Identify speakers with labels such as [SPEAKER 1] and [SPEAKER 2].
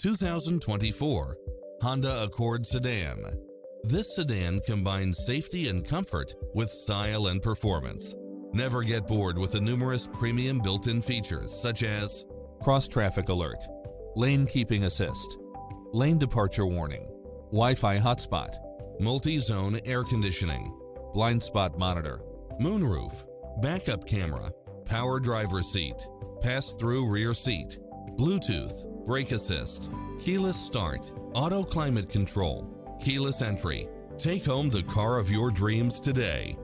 [SPEAKER 1] 2024 Honda Accord Sedan. This sedan combines safety and comfort with style and performance. Never get bored with the numerous premium built-in features such as cross-traffic alert, lane keeping assist, lane departure warning, Wi-Fi hotspot, multi-zone air conditioning, blind spot monitor, moonroof, backup camera, power driver seat, pass-through rear seat, Bluetooth, brake assist, keyless start, auto climate control, keyless entry. Take home the car of your dreams today.